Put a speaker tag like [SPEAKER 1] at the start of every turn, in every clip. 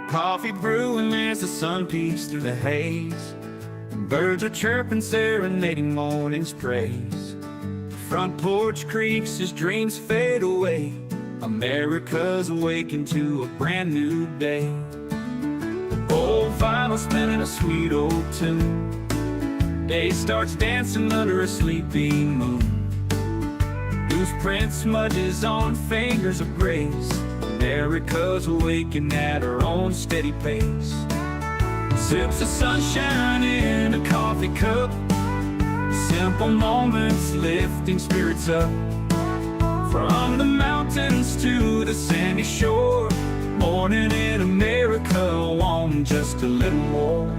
[SPEAKER 1] Coffee brewing as the sun peeks through the haze. Birds are chirping, serenading morning's praise. Front porch creaks as dreams fade away. America's awakened to a brand new day. Old vinyl spinning a sweet old tune. Day starts dancing under a sleepy moon. Loose print smudges on fingers of grace. America's awakened at her own steady pace. Sips of sunshine in a coffee cup. Simple moments lifting spirits up. From the mountains to the sandy shore. Morning in America, want just a little more.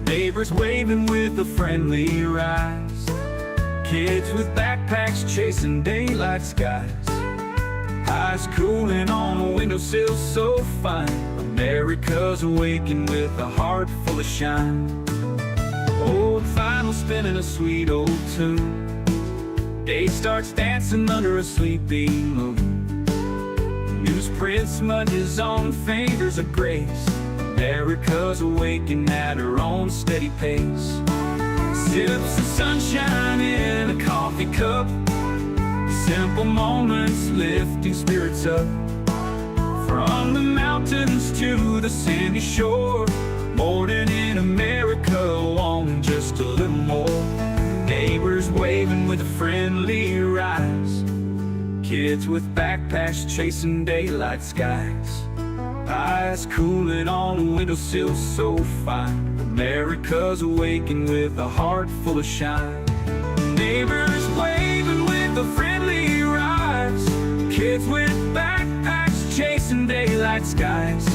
[SPEAKER 1] Neighbors waving with a friendly rise. Kids with backpacks chasing daylight skies. Eyes cooling on a windowsill so fine. America's awakened with a heart full of shine. Old vinyl spinning a sweet old tune. Day starts dancing under a sleepy moon. Newsprint smudges on fingers of grace. America's awakened at her own steady pace. Sips of sunshine in a coffee cup. Simple moments lifting spirits up. From the mountains to the sandy shore. Morning in America, wanting just a little more. Neighbors waving with a friendly rise. Kids with backpacks chasing daylight skies. Eyes cooling on a windowsill so fine. America's awakened with a heart full of shine. Neighbors waving with a friendly rise. Kids with backpacks chasing daylight skies.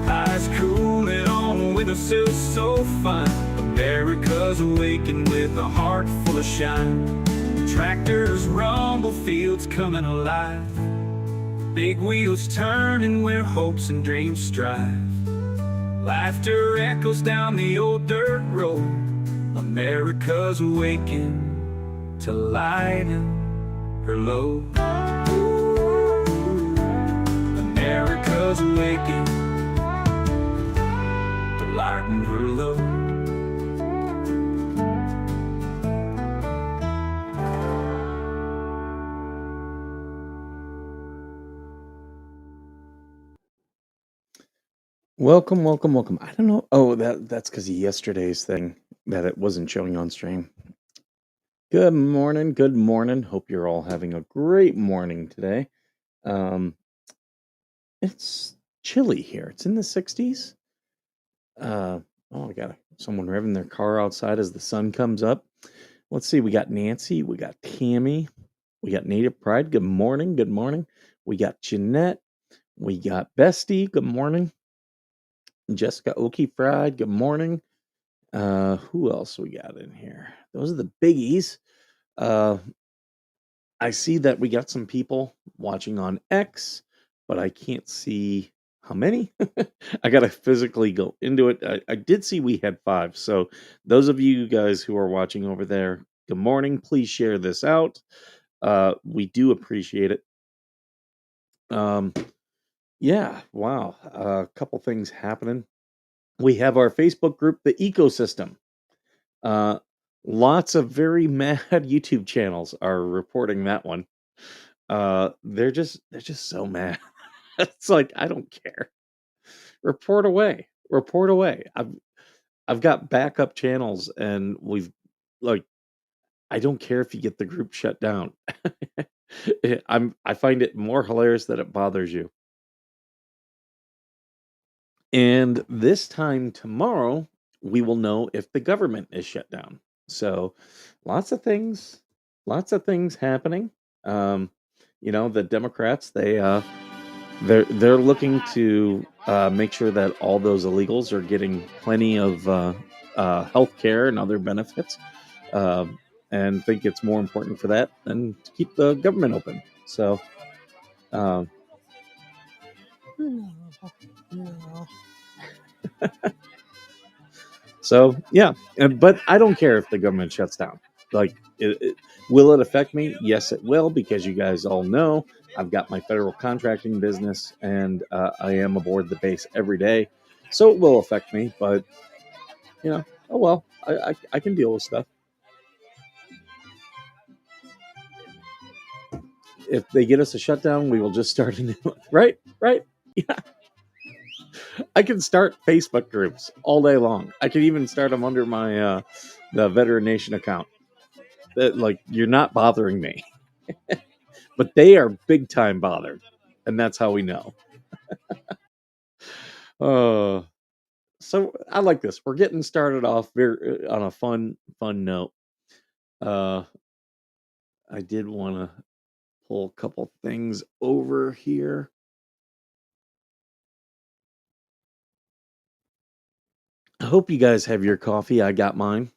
[SPEAKER 1] Eyes cooling on a windowsill so fine. America's awakened with a heart full of shine. Tractors rumble, fields coming alive. Big wheels turning where hopes and dreams strive. Laughter echoes down the old dirt road. America's awakened to lighten her load. America's awakened to lighten her load.
[SPEAKER 2] Welcome, welcome, welcome. I don't know. Oh, that's because of yesterday's thing that it wasn't showing on stream. Good morning, good morning. Hope you're all having a great morning today. It's chilly here. It's in the 60s. Oh, I got someone revving their car outside as the sun comes up. Let's see. We got Nancy. We got Tammy. We got Native Pride. Good morning. Good morning. We got Jeanette. We got Bestie. Good morning. Jessica Okie Fried, good morning. Who else we got in here? Those are the biggies. I see that we got some people watching on X, but I can't see how many. I gotta physically go into it. I did see we had 5. So those of you guys who are watching over there, good morning. Please share this out. We do appreciate it. Yeah, wow. A couple things happening. We have our Facebook group, The Ecosystem. Lots of very mad YouTube channels are reporting that one. They're just so mad. It's like, I don't care. Report away. Report away. I've got backup channels, and we've like, I don't care if you get the group shut down. I find it more hilarious that it bothers you. And this time tomorrow, we will know if the government is shut down. So lots of things happening. The Democrats, they're looking to make sure that all those illegals are getting plenty of health care and other benefits, and think it's more important for that than to keep the government open. So So yeah, but I don't care if the government shuts down. Like, will it affect me? Yes, it will, because you guys all know I've got my federal contracting business, and I am aboard the base every day, so it will affect me. But oh well, I can deal with stuff. If they get us a shutdown, we will just start a new one. Right, right. Yeah, I can start Facebook groups all day long. I can even start them under my the Veteran Nation account. That, like, you're not bothering me, but they are big time bothered, and that's how we know. Uh, so I like this. We're getting started off very on a fun note. Uh, I did want to pull a couple things over here. I hope you guys have your coffee. I got mine.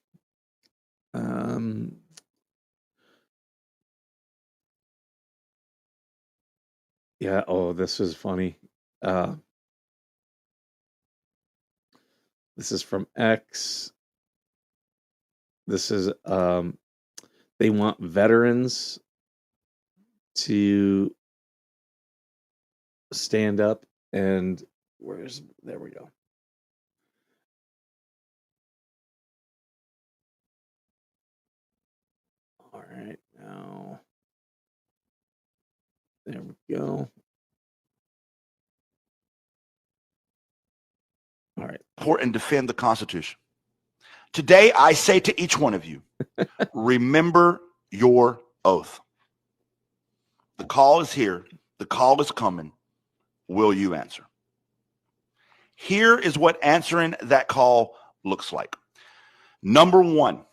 [SPEAKER 2] Um, yeah. Oh, this is funny. Uh, this is from X. This is they want veterans to stand up and there we go. All right, now there we go. All right.
[SPEAKER 3] Support and defend the Constitution. Today, I say to each one of you, remember your oath. The call is here. The call is coming. Will you answer? Here is what answering that call looks like. Number one.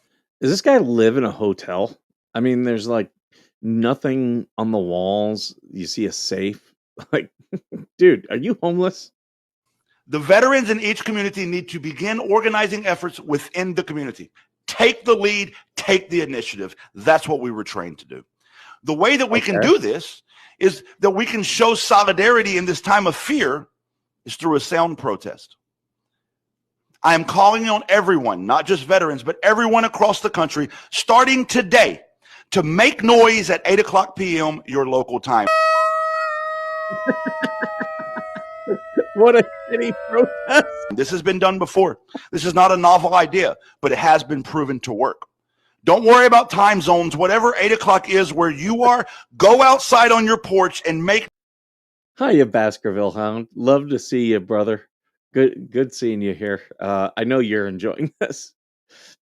[SPEAKER 2] Does this guy live in a hotel? I mean, there's like nothing on the walls. You see a safe. Like, dude, are you homeless?
[SPEAKER 3] The veterans in each community need to begin organizing efforts within the community. Take the lead, take the initiative. That's what we were trained to do. The way that we can do this is that we can show solidarity in this time of fear is through a sound protest. I am calling on everyone, not just veterans, but everyone across the country, starting today, to make noise at 8:00 p.m. your local time.
[SPEAKER 2] What a shitty protest.
[SPEAKER 3] This has been done before. This is not a novel idea, but it has been proven to work. Don't worry about time zones. Whatever 8:00 is where you are, go outside on your porch and make.
[SPEAKER 2] Hiya, Baskerville Hound. Love to see you, brother. Good seeing you here. I know you're enjoying this.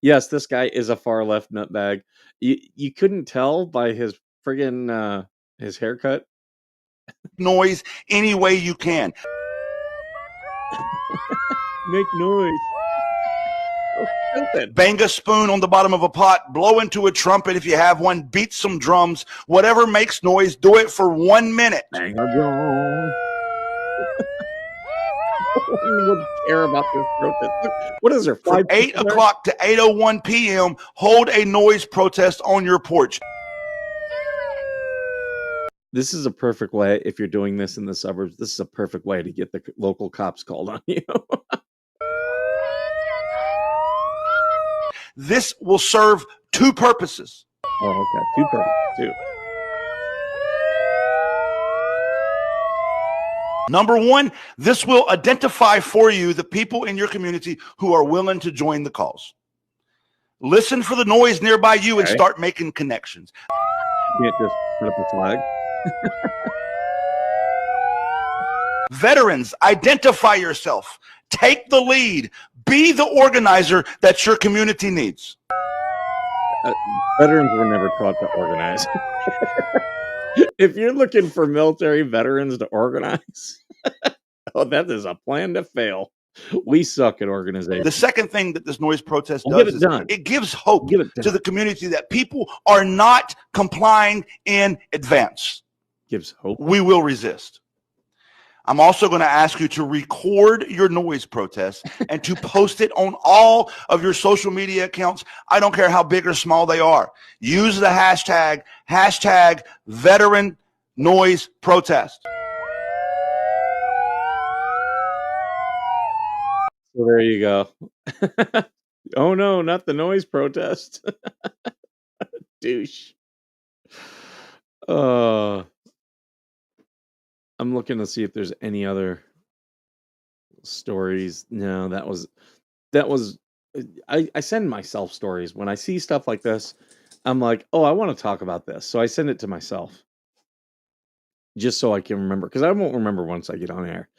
[SPEAKER 2] Yes, this guy is a far left nutbag. You couldn't tell by his friggin' his haircut.
[SPEAKER 3] Noise any way you can.
[SPEAKER 2] Make noise. So stupid.
[SPEAKER 3] Bang a spoon on the bottom of a pot, blow into a trumpet if you have one, beat some drums, whatever makes noise, do it for 1 minute.
[SPEAKER 2] Bang a drum. No one would care about this protest. What is there?
[SPEAKER 3] From 8:00 to 8:01 p.m., hold a noise protest on your porch.
[SPEAKER 2] This is a perfect way, if you're doing this in the suburbs, this is a perfect way to get the local cops called on you.
[SPEAKER 3] This will serve two purposes.
[SPEAKER 2] Oh, okay. Two purposes, too.
[SPEAKER 3] Number one, this will identify for you the people in your community who are willing to join the cause. Listen for the noise nearby you and start making connections.
[SPEAKER 2] You can't just put up a flag.
[SPEAKER 3] Veterans, identify yourself. Take the lead. Be the organizer that your community needs.
[SPEAKER 2] Veterans were never taught to organize. If you're looking for military veterans to organize, oh, that is a plan to fail. We suck at organization.
[SPEAKER 3] The second thing that this noise protest does is it gives hope to the community that people are not complying in advance.
[SPEAKER 2] Gives hope.
[SPEAKER 3] We will resist. I'm also going to ask you to record your noise protest and to post it on all of your social media accounts. I don't care how big or small they are. Use the hashtag veteran noise protest.
[SPEAKER 2] So there you go. Oh no, not the noise protest. Douche. I'm looking to see if there's any other stories. No, that was I send myself stories when I see stuff like this. I'm like, oh, I want to talk about this, so I send it to myself just so I can remember because I won't remember once I get on air.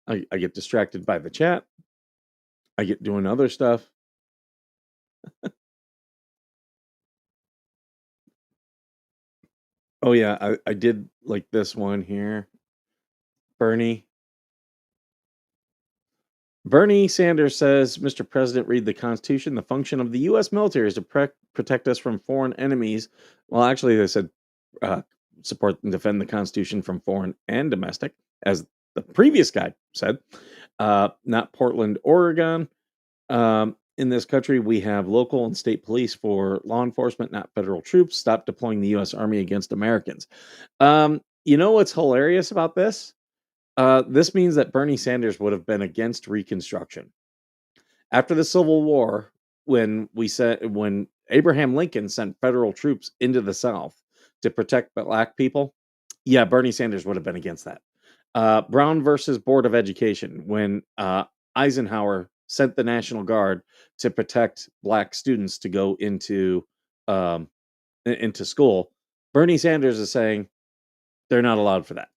[SPEAKER 2] I get distracted by the chat. I get doing other stuff. Oh yeah, I did like this one here. Bernie Bernie Sanders says, Mr. President, read the Constitution. The function of the U.S. military is to protect us from foreign enemies. Well, actually, they said uh, support and defend the Constitution from foreign and domestic, as the previous guy said. Not Portland, Oregon. In this country, we have local and state police for law enforcement, not federal troops. Stop deploying the U.S. Army against Americans. You know what's hilarious about this? This means that Bernie Sanders would have been against Reconstruction. After the Civil War, when Abraham Lincoln sent federal troops into the South to protect black people, yeah, Bernie Sanders would have been against that. Brown versus Board of Education, when Eisenhower sent the National Guard to protect black students to go um, into school, Bernie Sanders is saying they're not allowed for that.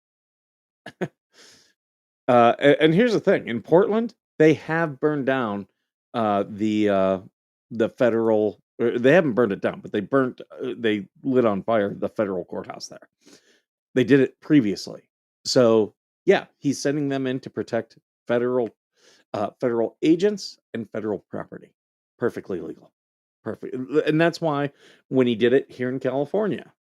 [SPEAKER 2] And here's the thing: in Portland, they have burned down the federal. They haven't burned it down, but they lit on fire the federal courthouse there. They did it previously, so yeah, he's sending them in to protect federal agents and federal property. Perfectly legal, perfect, and that's why when he did it here in California,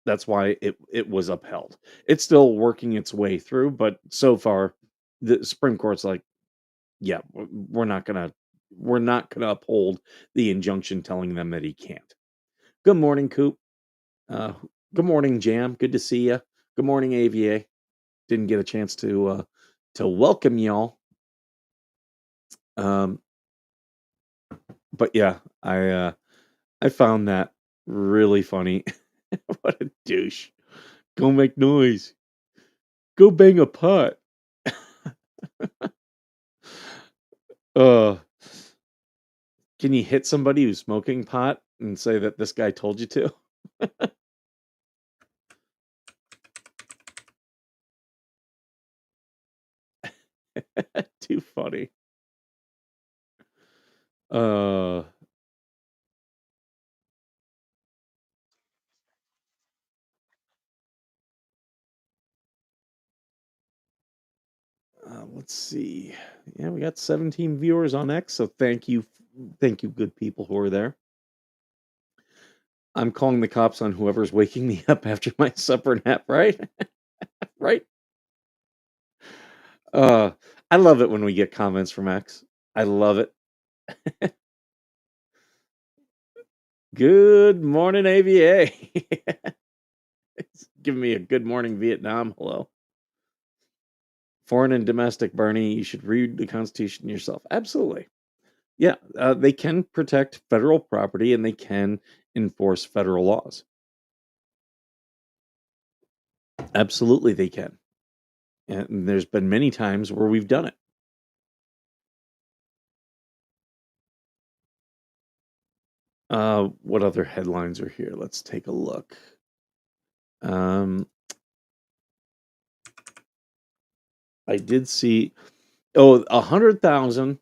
[SPEAKER 2] that's why it was upheld. It's still working its way through, but so far, the Supreme Court's like, yeah, we're not gonna uphold the injunction telling them that he can't. Good morning, Coop. Uh, good morning, Jam. Good to see you. Good morning, AVA. Didn't get a chance to welcome y'all. Um, but yeah, I found that really funny. What a douche. Go make noise. Go bang a pot. Uh, can you hit somebody who's smoking pot and say that this guy told you to? Too funny. Uh, let's see. Yeah, we got 17 viewers on X, so thank you, good people who are there. I'm calling the cops on whoever's waking me up after my supper nap, right? Right? Uh, I love it when we get comments from X. I love it. Good morning, AVA. It's giving me a good morning, Vietnam. Hello. Foreign and domestic, Bernie. You should read the Constitution yourself. Absolutely. Yeah, they can protect federal property and they can enforce federal laws. Absolutely, they can. And there's been many times where we've done it. What other headlines are here? Let's take a look. Um, I did see, oh, 100,000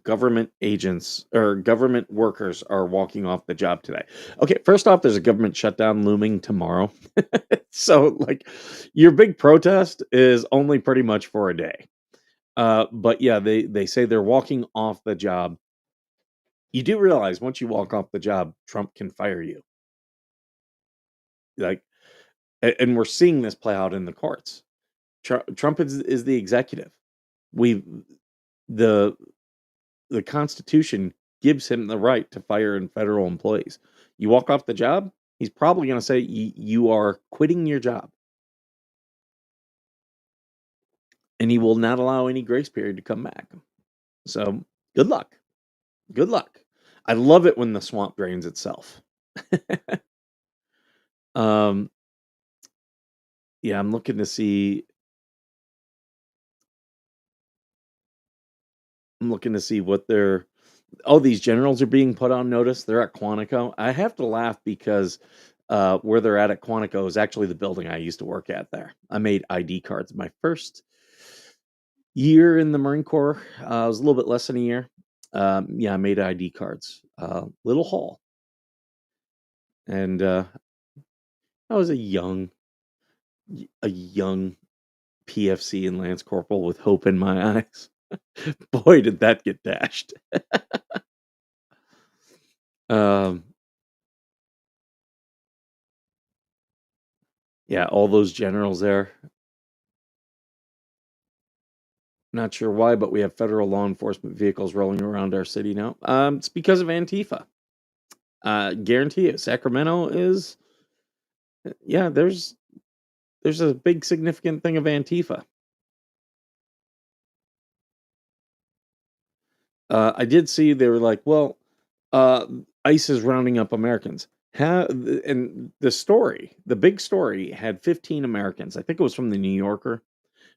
[SPEAKER 2] government agents or government workers are walking off the job today. Okay, first off, there's a government shutdown looming tomorrow. So, like, your big protest is only pretty much for a day. But yeah, they say they're walking off the job. You do realize once you walk off the job, Trump can fire you. Like, and we're seeing this play out in the courts. Trump is the executive. We the the Constitution gives him the right to fire in federal employees. You walk off the job, he's probably going to say you are quitting your job, and he will not allow any grace period to come back. So, good luck. Good luck. I love it when the swamp drains itself. um, Yeah, I'm looking to see. I'm looking to see what they're. Oh, these generals are being put on notice. They're at Quantico. I have to laugh because where they're at Quantico is actually the building I used to work at there. I made ID cards. My first year in the Marine Corps, it was a little bit less than a year. Yeah, I made ID cards. Little Hall. And I was a young PFC and Lance Corporal with hope in my eyes. Boy, did that get dashed. Um, yeah, all those generals there. Not sure why, but we have federal law enforcement vehicles rolling around our city now. It's because of Antifa. Guarantee you, Sacramento is. Yeah, there's a big significant thing of Antifa. I did see they were like, well, uh, ICE is rounding up Americans. And the big story had 15 Americans. I think it was from the New Yorker.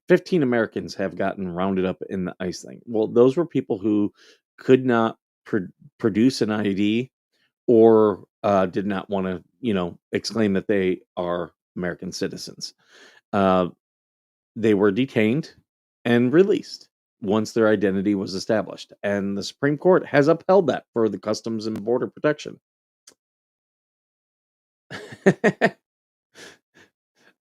[SPEAKER 2] 15 Americans have gotten rounded up in the ICE thing. Well, those were people who could not produce an ID or did not want to, exclaim that they are American citizens. Uh, they were detained and released once their identity was established. And the Supreme Court has upheld that for the Customs and Border Protection.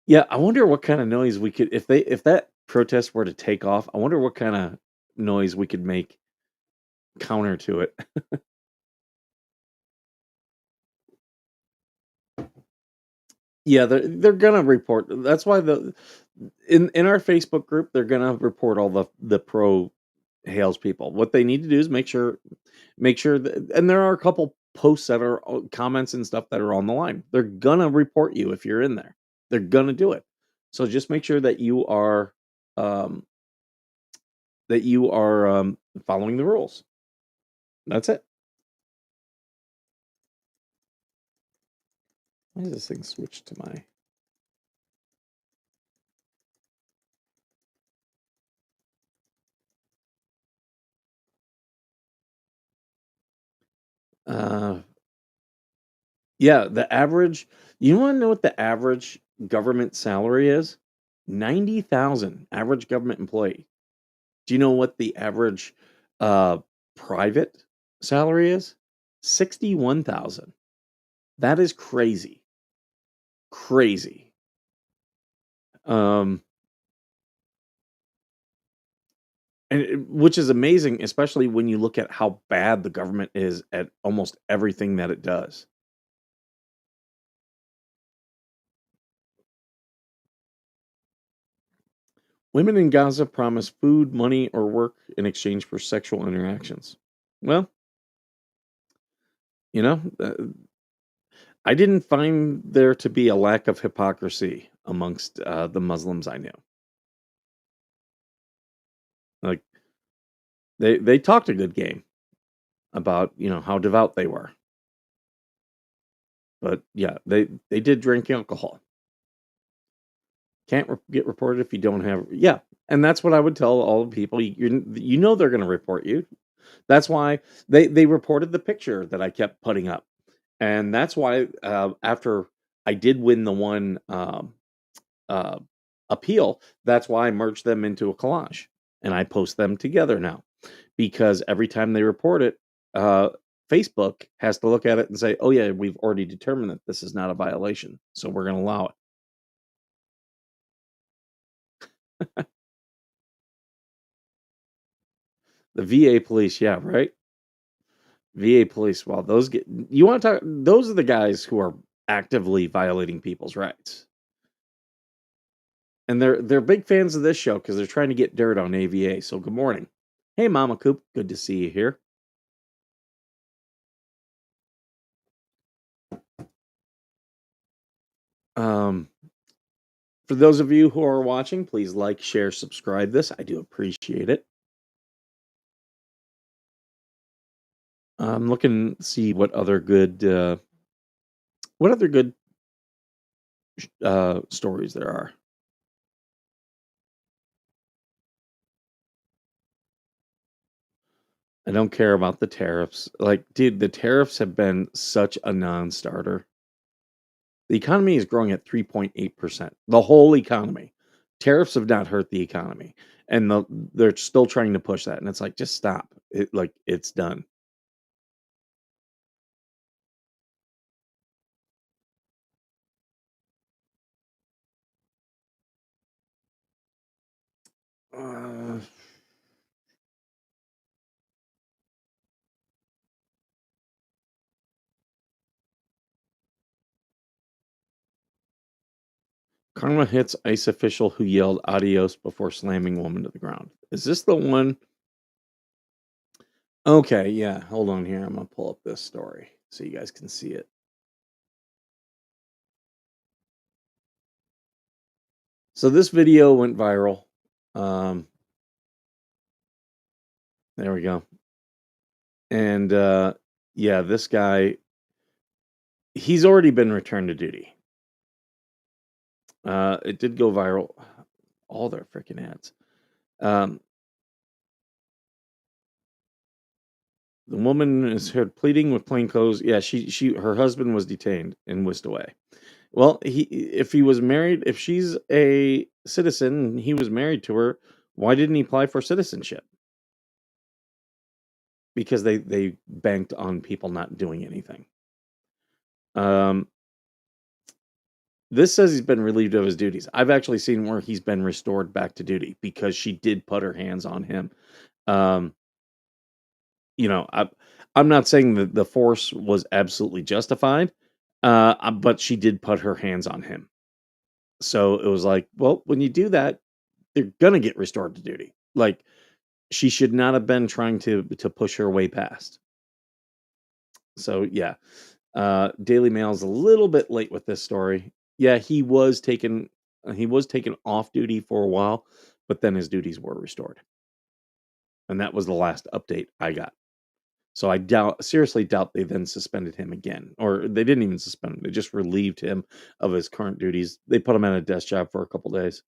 [SPEAKER 2] Yeah, I wonder what kind of noise we could if that protest were to take off, I wonder what kind of noise we could make counter to it. Yeah, they're gonna report. That's why in our Facebook group, they're gonna report all the pro Hales people. What they need to do is make sure that, and there are a couple posts that are comments and stuff that are on the line. They're gonna report you if you're in there. They're gonna do it. So just make sure um that you are following the rules. That's it. Why does this thing switch to my uh yeah, the average, you want to know what the average government salary is? 90,000 average government employee. Do you know what the average uh private salary is? 61,000. That is crazy. Crazy. Um which is amazing, especially when you look at how bad the government is at almost everything that it does. Women in Gaza promise food, money, or work in exchange for sexual interactions. Well, you know, I didn't find there to be a lack of hypocrisy amongst the Muslims I knew. Like they talked a good game about how devout they were, but yeah, they did drink alcohol. Can't get reported if you don't have. Yeah, and that's what I would tell all the people. They're going to report you. That's why they reported the picture that I kept putting up. And that's why after I did win the one uh, appeal, that's why I merged them into a collage and I post them together now. Because every time they report it, uh, Facebook has to look at it and say, "Oh yeah, we've already determined that this is not a violation, so we're going to allow it." The VA police, yeah, right. VA police. Well, you want to talk? Those are the guys who are actively violating people's rights. And they're big fans of this show because they're trying to get dirt on AVA. So good morning. Hey Mama Coop, good to see you here. Um for those of you who are watching, please like, share, subscribe this. I do appreciate it. I'm looking to see what other good stories there are. I don't care about the tariffs. Like, dude, the tariffs have been such a non-starter. The economy is growing at 3.8%. The whole economy. Tariffs have not hurt the economy. And they're still trying to push that. And it's like, just stop. It's done. Uh, Karma hits ICE official who yelled adios before slamming woman to the ground. Is this the one? Okay, yeah. Hold on here. I'm going to pull up this story so you guys can see it. So this video went viral. Um, there we go. And yeah, this guy, he's already been returned to duty. It did go viral. All their freaking ads. Um, the woman is heard pleading with plainclothes. Yeah, her husband was detained and whisked away. Well, if he was married, if she's a citizen and he was married to her, why didn't he apply for citizenship? Because they banked on people not doing anything. Um, this says he's been relieved of his duties. I've actually seen where he's been restored back to duty because she did put her hands on him. Um, you know, I'm not saying that the force was absolutely justified, but she did put her hands on him. So it was like, well, when you do that, they're gonna get restored to duty. Like she should not have been trying to push her way past. So yeah, Daily Mail's a little bit late with this story. Yeah, he was taken off duty for a while, but then his duties were restored, and that was the last update I got. So I seriously doubt they then suspended him again, or they didn't even suspend him. They just relieved him of his current duties. They put him at a desk job for a couple days.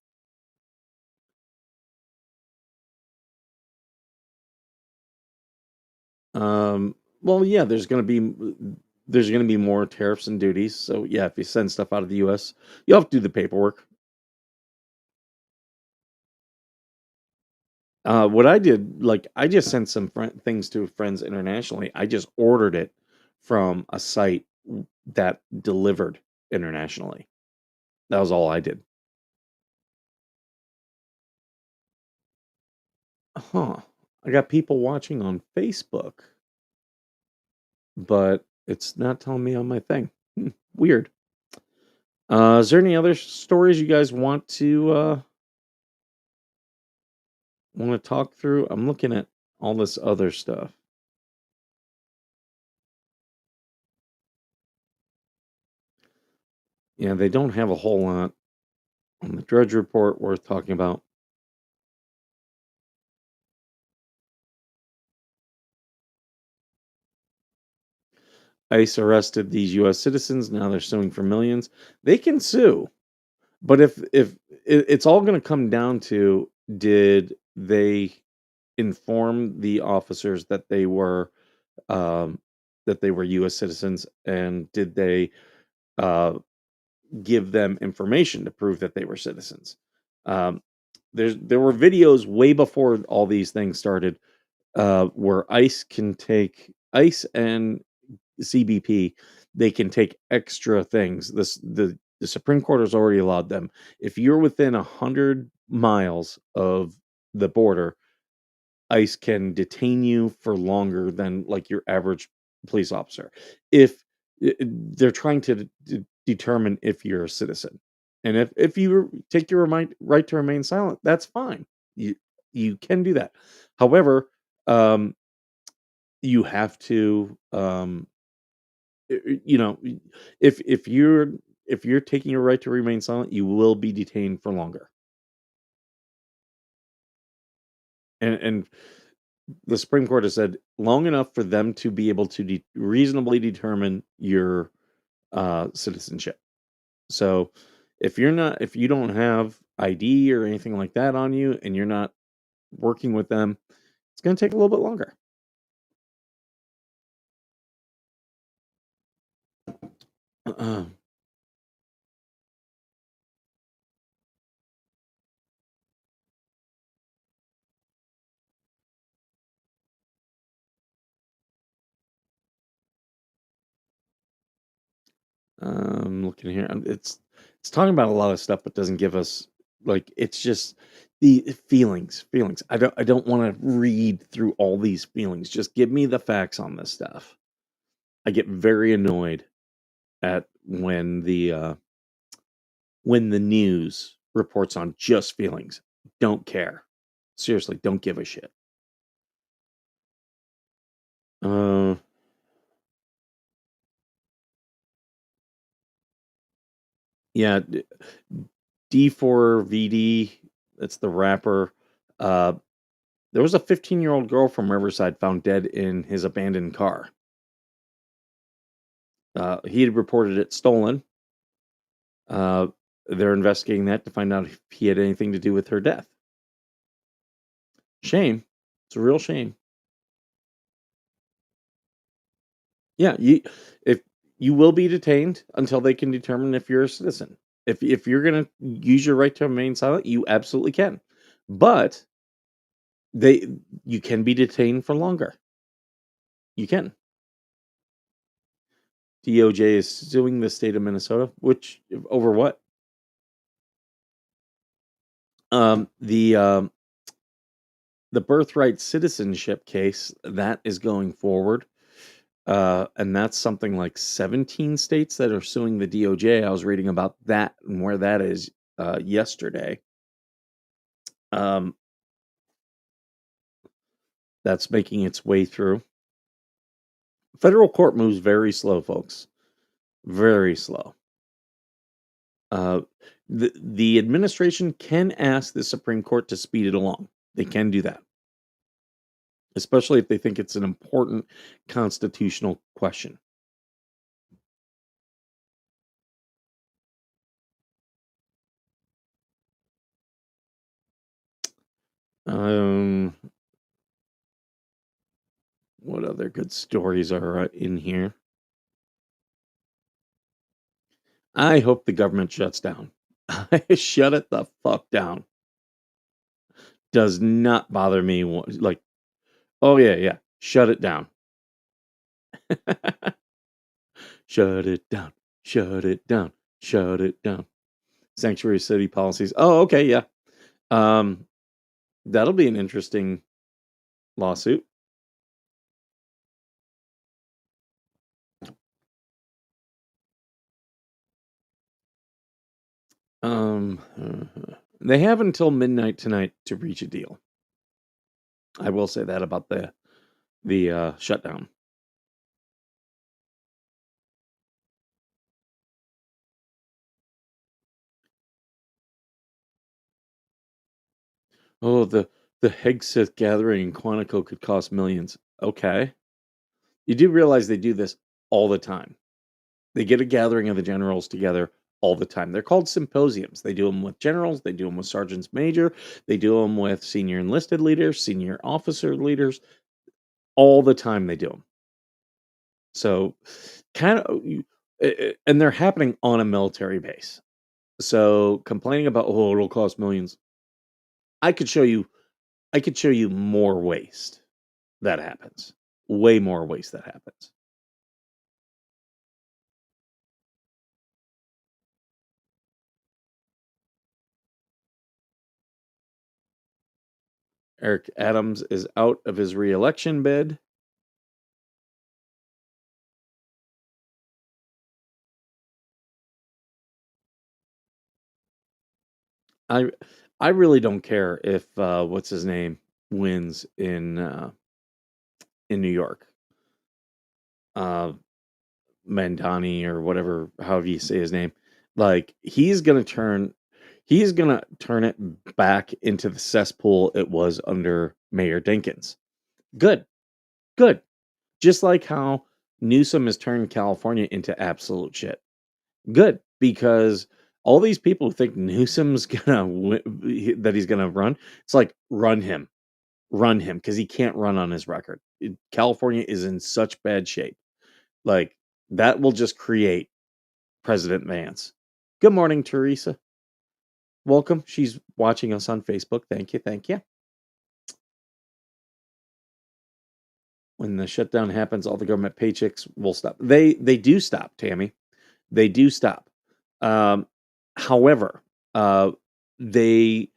[SPEAKER 2] Well, yeah, there's gonna be more tariffs and duties. So yeah, if you send stuff out of the U.S., you'll have to do the paperwork. What I did, like, I just sent some things to friends internationally. I just ordered it from a site that delivered internationally. That was all I did. Huh. I got people watching on Facebook, but it's not telling me on my thing. Weird. Is there any other stories you guys want to talk through? I'm looking at all this other stuff. Yeah, they don't have a whole lot on the Drudge Report worth talking about. ICE arrested these U.S. citizens. Now they're suing for millions. They can sue, but if it's all going to come down to, did they inform the officers um, that they were U.S. citizens, and did they uh, give them information to prove that they were citizens? Um, there were videos way before all these things started, where ICE and CBP, they can take extra things. The Supreme Court has already allowed them. If you're within 100 miles of the border, ICE can detain you for longer than like your average police officer. If they're trying to determine if you're a citizen, and if you take your right to remain silent, that's fine. You can do that. However, um, you have to you know, if you're taking your right to remain silent, you will be detained for longer. And the Supreme Court has said long enough for them to be able to reasonably determine your citizenship. So if you don't have ID or anything like that on you, and you're not working with them, it's going to take a little bit longer. Looking here, it's talking about a lot of stuff, but doesn't give us like it's just the feelings. I don't want to read through all these feelings. Just give me the facts on this stuff. I get very annoyed at when the news reports on just feelings. Don't care. Seriously, don't give a shit. Uh, yeah, D4VD. That's the rapper. Uh, there was a 15-year-old girl from Riverside found dead in his abandoned car. He had reported it stolen. Uh, they're investigating that to find out if he had anything to do with her death. Shame. It's a real shame. Yeah, if you will be detained until they can determine if you're a citizen. If you're gonna use your right to remain silent, you absolutely can. But they you can be detained for longer. You can. DOJ is suing the state of Minnesota, which over what? Um, the um, the birthright citizenship case that is going forward. And that's something like 17 states that are suing the DOJ. I was reading about that and where that is yesterday. Um, that's making its way through. Federal court moves very slow, folks. Very slow. Uh, the administration can ask the Supreme Court to speed it along. They can do that, especially if they think it's an important constitutional question. Um, what other good stories are in here? I hope the government shuts down. Shut it the fuck down. Does not bother me. Like, oh yeah, yeah. Shut it down. Shut it down. Shut it down. Shut it down. Sanctuary city policies. Oh, okay, yeah. Um, that'll be an interesting lawsuit. Um, they have until midnight tonight to reach a deal. I will say that about the shutdown. Oh, the Hegseth gathering in Quantico could cost millions. Okay. You do realize they do this all the time. They get a gathering of the generals together all the time. They're called symposiums. They do them with generals, they do them with sergeants major, they do them with senior enlisted leaders, senior officer leaders. All the time they do them. So, kind of, and they're happening on a military base. So, complaining about, oh, it'll cost millions. I could show you, I could show you more waste that happens. Way more waste that happens. Eric Adams is out of his reelection bid. I I really don't care if what's his name wins in New York. Uh Mandani or whatever, however you say his name. Like he's gonna turn it back into the cesspool it was under Mayor Dinkins. Good. Good. Just like how Newsom has turned California into absolute shit. Good, because all these people who think Newsom's gonna that he's gonna run, it's like run him because he can't run on his record. California is in such bad shape. Like that will just create President Vance. Good morning, Teresa. Welcome. She's watching us on Facebook. Thank you. Thank you. When the shutdown happens, all the government paychecks will stop. They do stop, Tammy. They do stop. Um, however, they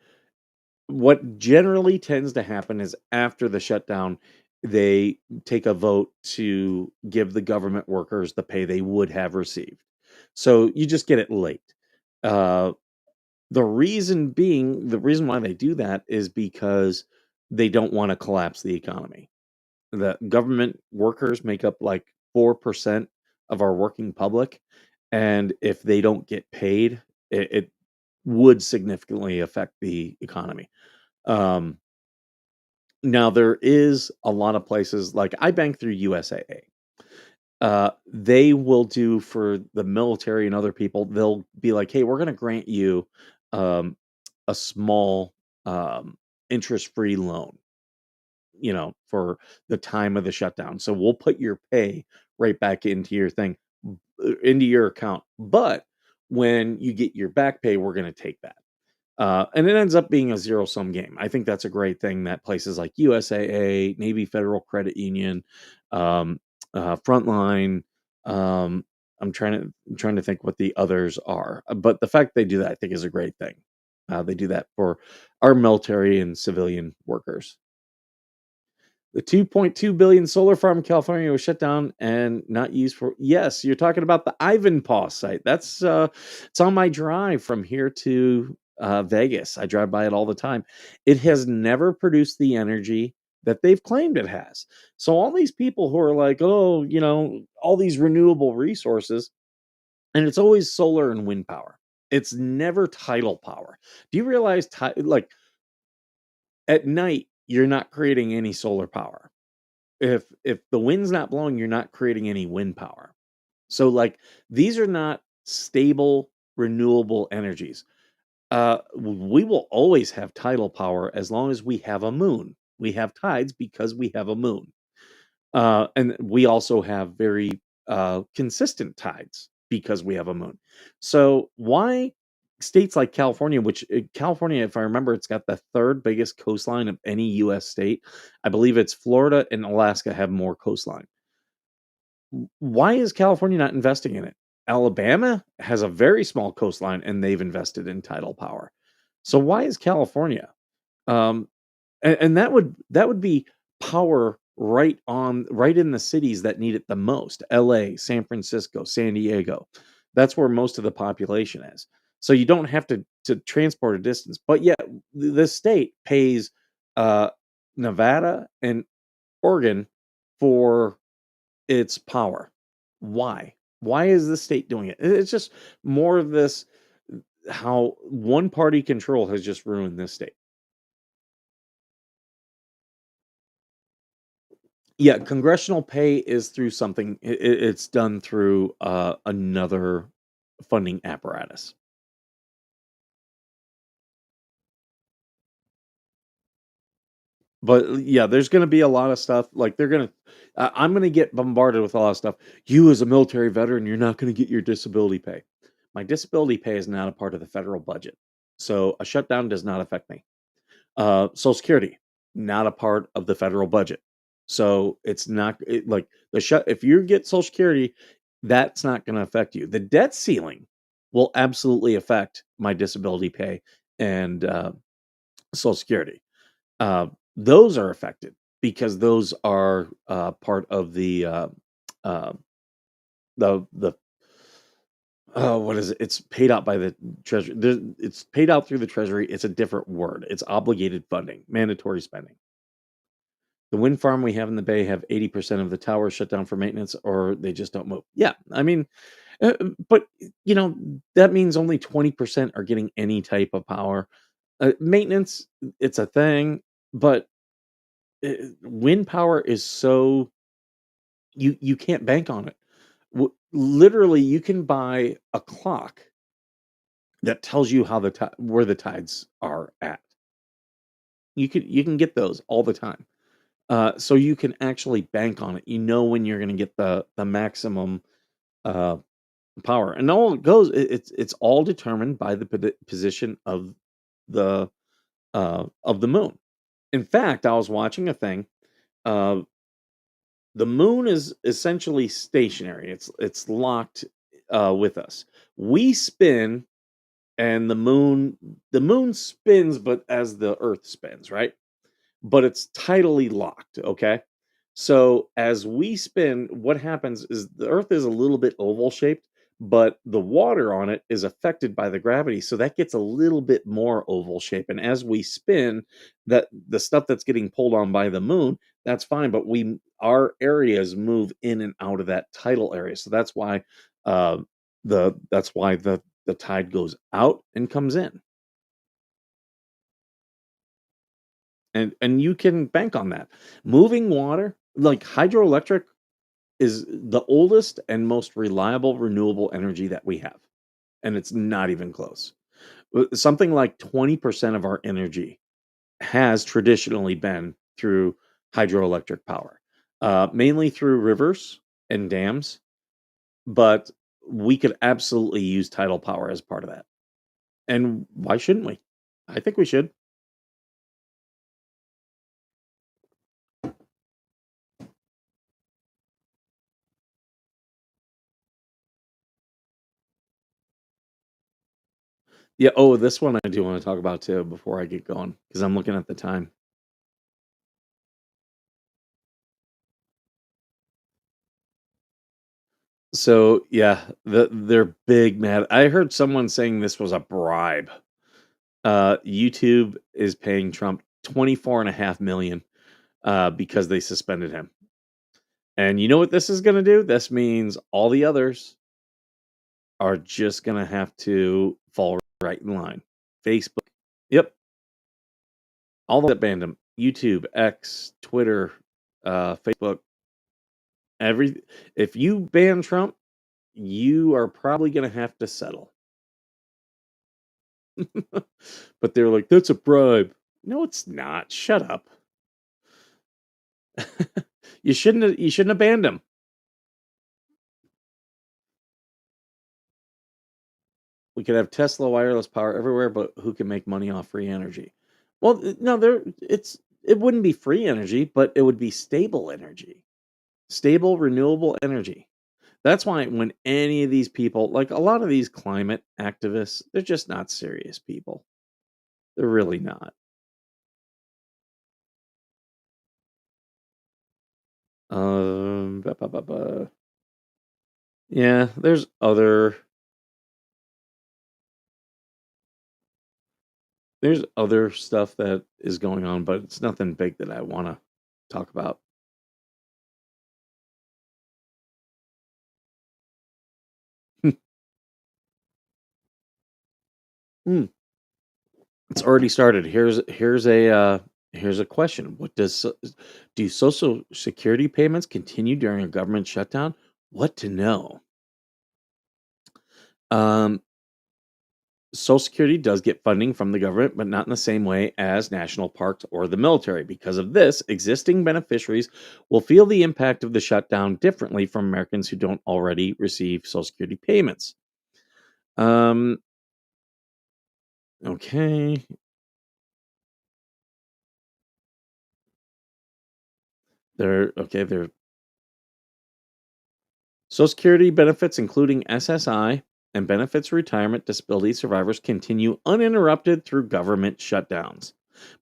[SPEAKER 2] what generally tends to happen is after the shutdown, they take a vote to give the government workers the pay they would have received. So you just get it late. Uh, the reason why they do that is because they don't want to collapse the economy. The government workers make up like 4% of our working public. And if they don't get paid, it would significantly affect the economy. Um, Now there is a lot of places like I bank through USAA. They will do for the military and other people. They'll be like, "Hey, we're going to grant you um, a small interest-free loan, for the time of the shutdown. So we'll put your pay right back into your thing, into your account. But when you get your back pay, we're going to take that." And it ends up being a zero sum game. I think that's a great thing that places like USAA, Navy Federal Credit Union, um, Frontline. Um, I'm trying to think what the others are, but the fact they do that, I think, is a great thing. They do that for our military and civilian workers. The 2.2 billion solar farm in California was shut down and not used for. Yes, you're talking about the Ivanpah site. That's it's on my drive from here to Vegas. I drive by it all the time. It has never produced the energy that they've claimed it has. So all these people who are like, "Oh, all these renewable resources," and it's always solar and wind power. It's never tidal power. Do you realize like at night you're not creating any solar power? If the wind's not blowing, you're not creating any wind power. So like these are not stable renewable energies. We will always have tidal power as long as we have a moon. We have tides because we have a moon. And we also have very consistent tides because we have a moon. So why states like California, which California, if I remember, it's got the third biggest coastline of any U.S. state. I believe it's Florida and Alaska have more coastline. Why is California not investing in it? Alabama has a very small coastline and they've invested in tidal power. So why is California? Um, and that would be power right in the cities that need it the most. LA, San Francisco, San Diego. That's where most of the population is. So you don't have to transport a distance. But yet the state pays uh, Nevada and Oregon for its power. Why? Why is the state doing it? It's just more of this how one party control has just ruined this state. Yeah, congressional pay is through something. It's done through another funding apparatus. But yeah, there's going to be a lot of stuff like I'm going to get bombarded with a lot of stuff. You, as a military veteran, you're not going to get your disability pay. My disability pay is not a part of the federal budget, so a shutdown does not affect me. Social Security, not a part of the federal budget. So it's not like if you get Social Security, that's not going to affect you. The debt ceiling will absolutely affect my disability pay and Social Security. Uh, those are affected because those are part of uh, the what is it? It's paid out by the treasury. It's paid out through the treasury. It's a different word. It's obligated funding, mandatory spending. The wind farm we have in the bay have 80% of the towers shut down for maintenance, or they just don't move. Yeah, I mean, but that means only 20% are getting any type of power. Maintenance, it's a thing, but wind power is so you can't bank on it. Literally, you can buy a clock that tells you how where the tides are at. You can get those all the time. So you can actually bank on it. You know when you're going to get the maximum power, and all it goes. It's all determined by the position the of the moon. In fact, I was watching a thing. Uh, the moon is essentially stationary. It's locked with us. We spin, and the moon spins, but as the Earth spins, right? But it's tidally locked. Okay. So as we spin, what happens is the Earth is a little bit oval shaped, but the water on it is affected by the gravity. So that gets a little bit more oval shape. And as we spin, that the stuff that's getting pulled on by the moon, that's fine. But our areas move in and out of that tidal area. So uh, that's why the tide goes out and comes in. And you can bank on that. Moving water, like hydroelectric, is the oldest and most reliable renewable energy that we have, and it's not even close. Something like 20% of our energy has traditionally been through hydroelectric power, mainly through rivers and dams, but we could absolutely use tidal power as part of that. And why shouldn't we? I think we should. Yeah. Oh, this one I do want to talk about too before I get going because I'm looking at the time. So yeah, they're big mad. I heard someone saying this was a bribe. YouTube is paying Trump 24.5 million because they suspended him. And you know what this is going to do? This means all the others are just going to have to fall right in line. Facebook, yep, all that banned him. YouTube, X, Twitter, Facebook, every. If you ban Trump, you are probably going to have to settle. But they're like, that's a bribe. No, it's not. Shut up. You shouldn't have banned him. We could have Tesla wireless power everywhere, but who can make money off free energy? Well, no, it wouldn't be free energy, but it would be stable energy. Stable renewable energy. That's why when any of these people, like a lot of these climate activists, they're just not serious people. They're really not. Ba, ba, ba, ba. Yeah, there's other stuff that is going on, but it's nothing big that I want to talk about. Hmm, it's already started. Here's a question. Do social security payments continue during a government shutdown? What to know? Um, Social Security does get funding from the government, but not in the same way as national parks or the military. Because of this, existing beneficiaries will feel the impact of the shutdown differently from Americans who don't already receive Social Security payments. Um, okay. They're Social Security benefits, including SSI and benefits retirement disability survivors, continue uninterrupted through government shutdowns.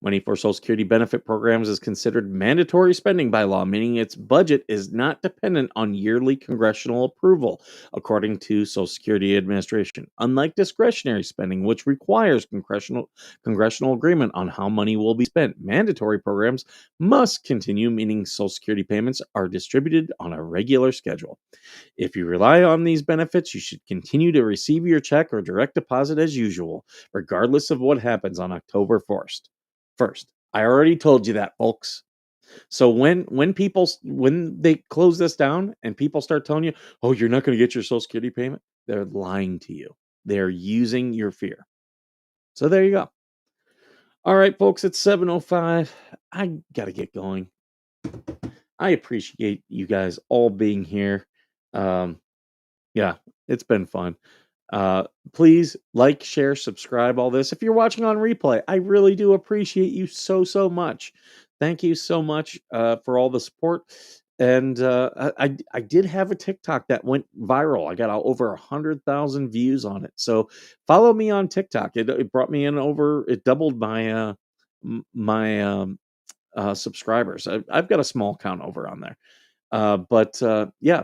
[SPEAKER 2] Money for Social Security benefit programs is considered mandatory spending by law, meaning its budget is not dependent on yearly congressional approval, according to Social Security Administration. Unlike discretionary spending, which requires congressional agreement on how money will be spent, mandatory programs must continue, meaning Social Security payments are distributed on a regular schedule. If you rely on these benefits, you should continue to receive your check or direct deposit as usual, regardless of what happens on October 1st. First, I already told you that, folks. So when they close this down and people start telling you, "Oh, you're not going to get your Social Security payment," they're lying to you. They're using your fear. So there you go. All right, folks, it's 7:05. I got to get going. I appreciate you guys all being here. Um, yeah, It's been fun. Please like, share, subscribe, all this. If you're watching on replay, I really do appreciate you so much. Thank you so much for all the support. And I did have a TikTok that went viral. I got over 100,000 views on it. So follow me on TikTok. It brought me in over. It doubled my subscribers. I've got a small count over on there. But yeah,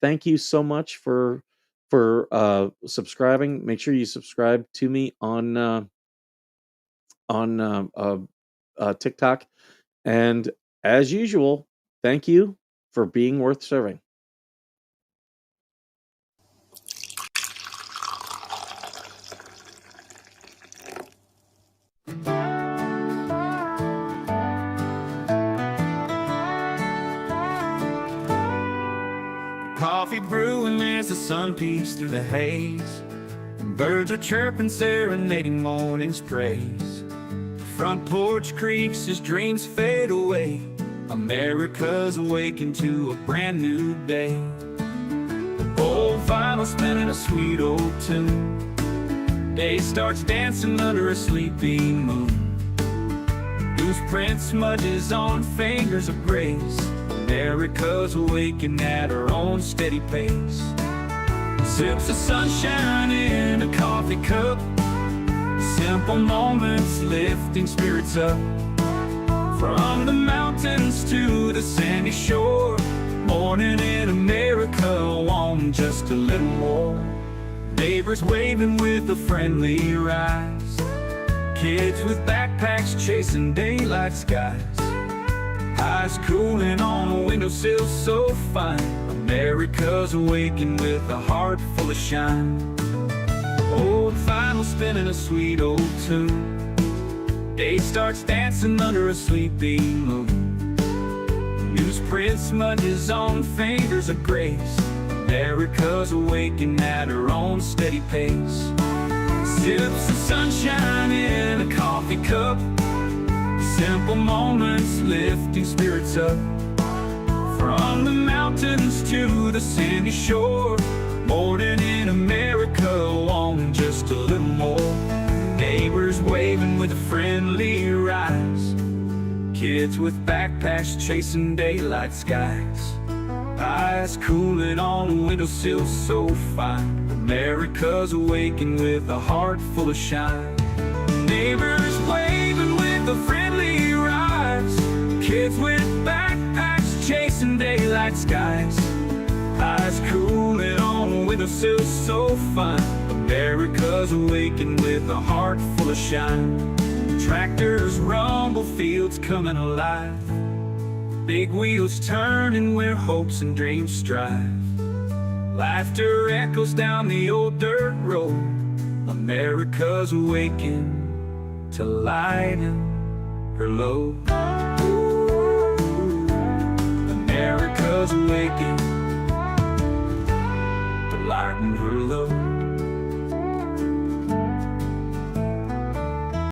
[SPEAKER 2] thank you so much for subscribing. Make sure you subscribe to me on TikTok. And as usual, thank you for being worth serving.
[SPEAKER 1] Coffee brewing as the sun peeks through the haze. Birds are chirping, serenading morning's praise. Front porch creaks as dreams fade away. America's awakened to a brand new day. Old vinyl spinning a sweet old tune. Day starts dancing under a sleepy moon. Loose print smudges on fingers of grace. America's awakened at her own steady pace. Sips of sunshine in a coffee cup. Simple moments lifting spirits up. From the mountains to the sandy shore. Morning in America, on just a little more. Neighbors waving with a friendly rise. Kids with backpacks chasing daylight skies. Eyes cooling on a windowsill so fine. America's awakened with a heart full of shine. Old vinyl spinning a sweet old tune. Day starts dancing under a sleepy moon. Newsprint smudges on fingers of grace. America's awakened at her own steady pace. Sips of sunshine in a coffee cup. Simple moments lifting spirits up. From the mountains to the sandy shore. Morning in America, on just a little more. Neighbors waving with a friendly rise. Kids with backpacks chasing daylight skies. Eyes cooling on a windowsill so fine. America's awakened with a heart full of shine. Neighbors waving with a friendly rise. Kids with backpacks chasing daylight skies. Eyes cooling on a windowsill so fine. America's awakened with a heart full of shine. Tractors rumble, fields coming alive. Big wheels turning where hopes and dreams strive. Laughter echoes down the old dirt road. America's awakened to lighten her load. America's awakened